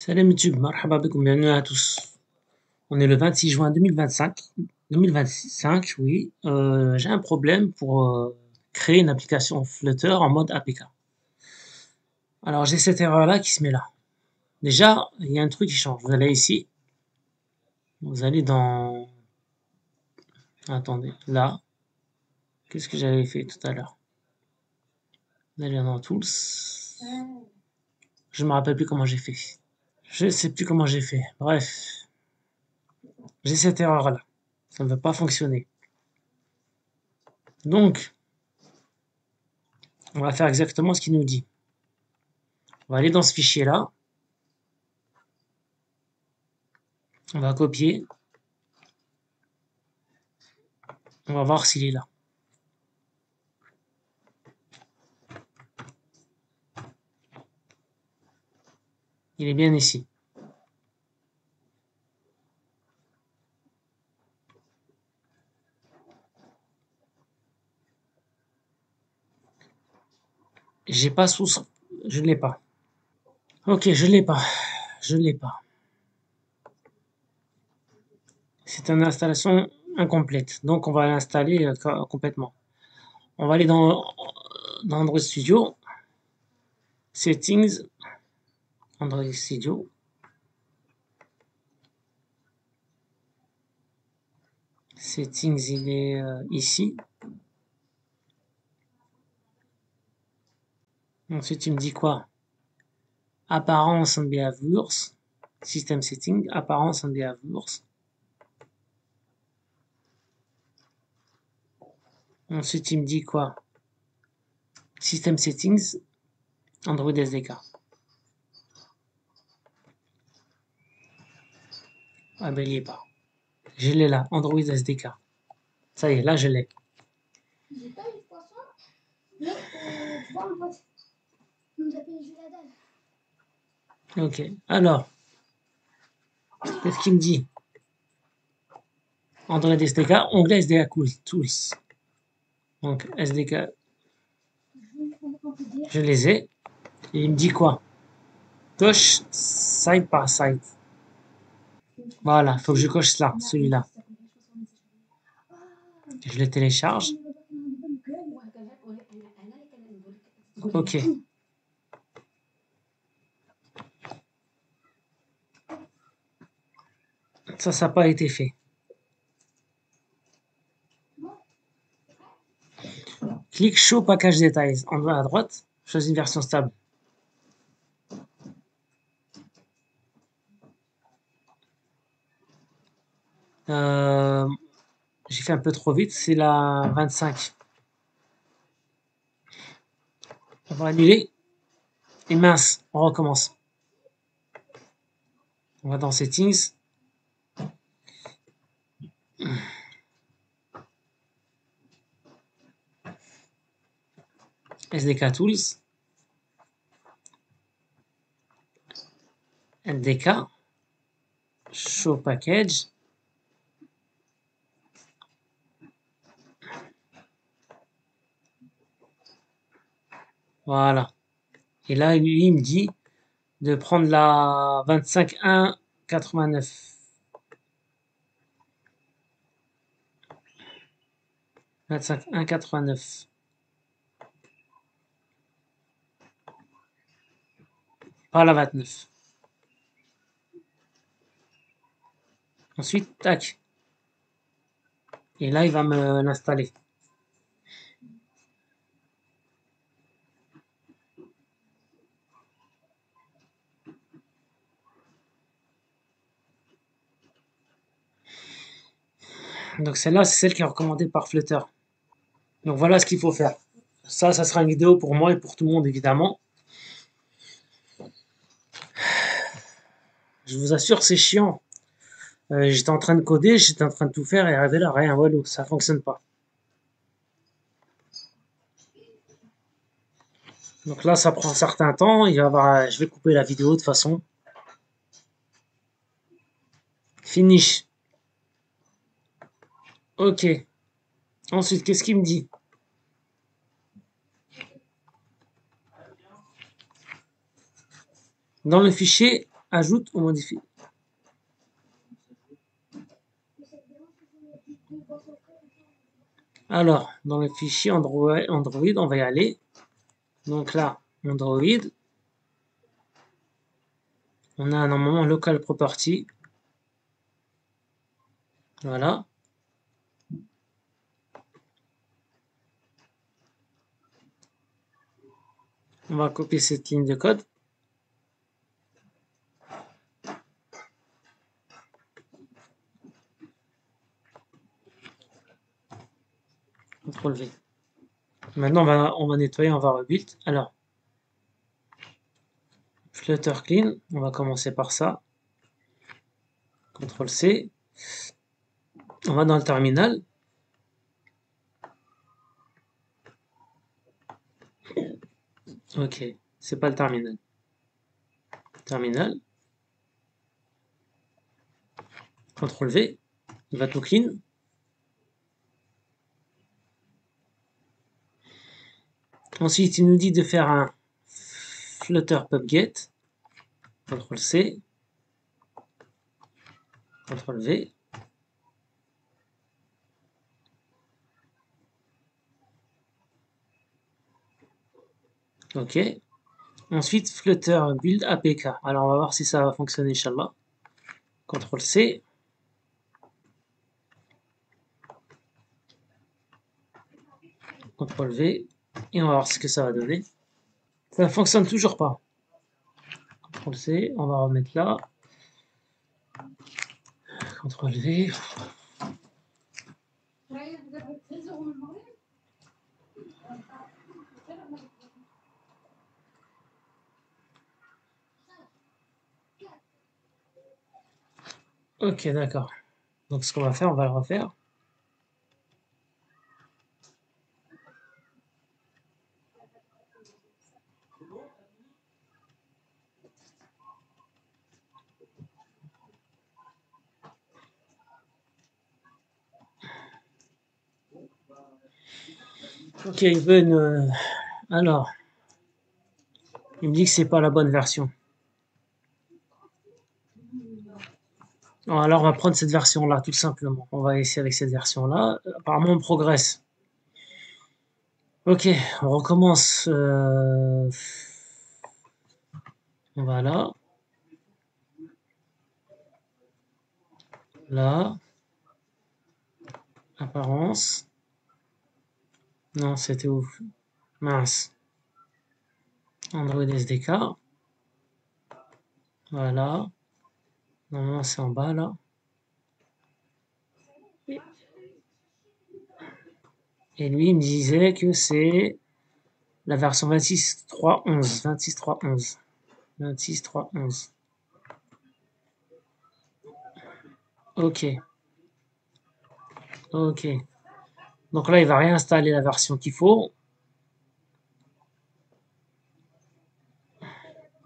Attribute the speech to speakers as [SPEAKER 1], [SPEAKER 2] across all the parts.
[SPEAKER 1] Salam YouTube, marhaba bikoum, bienvenue à tous. On est le 26 juin 2025, oui. J'ai un problème pour créer une application Flutter en mode APK. Alors j'ai cette erreur-là qui se met là. Déjà, il y a un truc qui change. Vous allez ici, vous allez dans... Attendez, là. Qu'est-ce que j'avais fait tout à l'heure? Vous allez dans Tools. Je me rappelle plus comment j'ai fait. Je sais plus comment j'ai fait. Bref, j'ai cette erreur-là. Ça ne veut pas fonctionner. Donc, on va faire exactement ce qu'il nous dit. On va aller dans ce fichier-là. On va copier. On va voir s'il est là. Il est bien ici. J'ai pas sous... Je l'ai pas. Ok, je l'ai pas. Je l'ai pas. C'est une installation incomplète. Donc on va l'installer complètement. On va aller dans Android Studio. Settings. Android Studio. Settings, il est ici. Ensuite, il me dit quoi? Apparence and behaviors. System setting. Apparence and behaviors. Ensuite, il me dit quoi? System settings. Android SDK. Ah ben, il n'y est pas. Je l'ai là, Android SDK. Ça y est, là, je l'ai.
[SPEAKER 2] J'ai pas eu de poisson, mais tu vois, on voit, nous appelle les la dalle.
[SPEAKER 1] Ok, alors, qu'est-ce qu'il me dit? Android SDK, onglet SDK Tools. Donc, SDK, je les ai. Et il me dit quoi? Coche site par site. Voilà, il faut que je coche cela, celui-là. Je le télécharge. Ok. Ça n'a pas été fait. Clique Show Package Details. En bas à droite, choisis une version stable. J'ai fait un peu trop vite, c'est la 25. On va annuler. Et mince, on recommence. On va dans Settings. SDK Tools. SDK. Show Package. Voilà. Et là, lui, il me dit de prendre la 25.1.89. 25.1.89. Pas la 29. Ensuite, tac. Et là, il va me l'installer. Donc celle-là, c'est celle qui est recommandée par Flutter. Donc voilà ce qu'il faut faire. Ça sera une vidéo pour moi et pour tout le monde, évidemment. Je vous assure, c'est chiant. J'étais en train de coder, j'étais en train de tout faire et arrivé là, rien, voilà, ça fonctionne pas. Donc là, ça prend un certain temps. Je vais couper la vidéo de toute façon. Finish. Ok. Ensuite, qu'est-ce qu'il me dit? Dans le fichier ajoute ou modifie. Alors, dans le fichier Android, on va y aller. Donc là, Android. On a normalement local property. Voilà. On va copier cette ligne de code. CTRL V. Maintenant, on va nettoyer, on va rebuild. Alors, Flutter clean, on va commencer par ça. CTRL C. On va dans le terminal. Ok, c'est pas le terminal. Terminal. CTRL V. Il va tout clean. Ensuite, il nous dit de faire un Flutter pubget. CTRL C. CTRL V. Ok. Ensuite, Flutter build APK. Alors, on va voir si ça va fonctionner, Inch'Allah. CTRL C. CTRL V. Et on va voir ce que ça va donner. Ça ne fonctionne toujours pas. CTRL C. On va remettre là. CTRL V. Ok, d'accord. Donc, ce qu'on va faire, on va le refaire. Ok, il veut une... Alors, il me dit que c'est pas la bonne version. Alors, on va prendre cette version-là, tout simplement. On va essayer avec cette version-là. Apparemment, on progresse. Ok, on recommence. Voilà. Là. Apparence. Non, c'était ouf. Mince. Android SDK. Voilà. Normalement, c'est en bas, là. Et lui, il me disait que c'est la version 26.3.11. 26.3.11. 26.3.11. Ok. Ok. Donc là, il va réinstaller la version qu'il faut.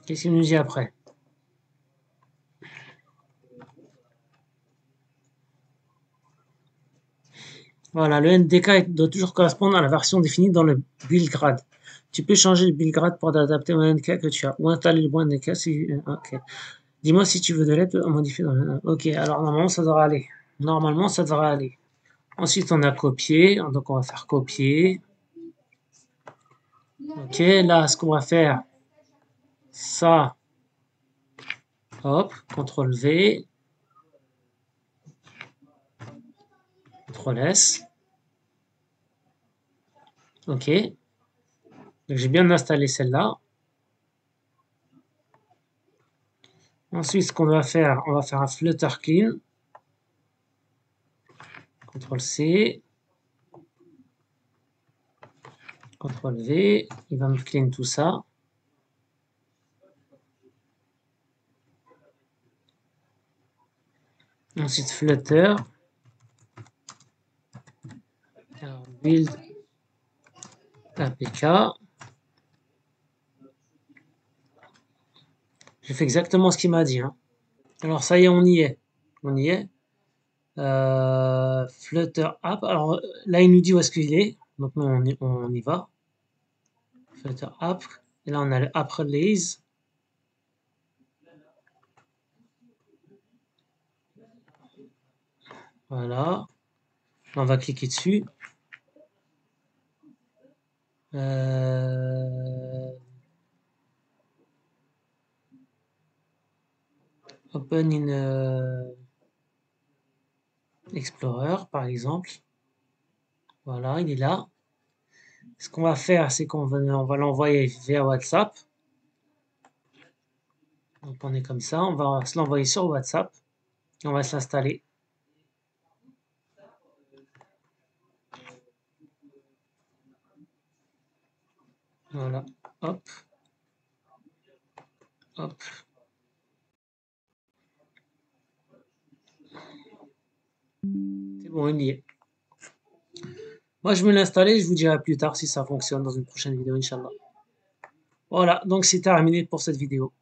[SPEAKER 1] Qu'est-ce qu'il nous dit après? Voilà, le NDK doit toujours correspondre à la version définie dans le build grade. Tu peux changer le build grade pour adapter au NDK que tu as ou installer le bon NDK si. Ok. Dis-moi si tu veux de l'aide à modifier dans le. Ok, alors normalement ça devrait aller. Normalement ça devrait aller. Ensuite on a copié, donc on va faire copier. Ok, là ce qu'on va faire, ça, hop, CTRL V, CTRL S. Ok, donc j'ai bien installé celle-là. Ensuite, ce qu'on va faire, on va faire un Flutter clean. CTRL C. CTRL V. Il va me clean tout ça. Ensuite, Flutter. Alors, build APK. J'ai fait exactement ce qu'il m'a dit. Hein. Alors, ça y est, on y est. On y est. Flutter App. Alors, là, il nous dit où est-ce qu'il est. Donc, nous, on y va. Flutter App. Et là, on a le App Release. Voilà. On va cliquer dessus. Open in Explorer, par exemple. Voilà, il est là. Ce qu'on va faire, c'est on va l'envoyer via WhatsApp. Donc on est comme ça, on va se l'envoyer sur WhatsApp. On va s'installer. Voilà, hop, hop. C'est bon, il y est. Moi, je vais l'installer, je vous dirai plus tard si ça fonctionne dans une prochaine vidéo, Inch'Allah. Voilà, donc c'est terminé pour cette vidéo.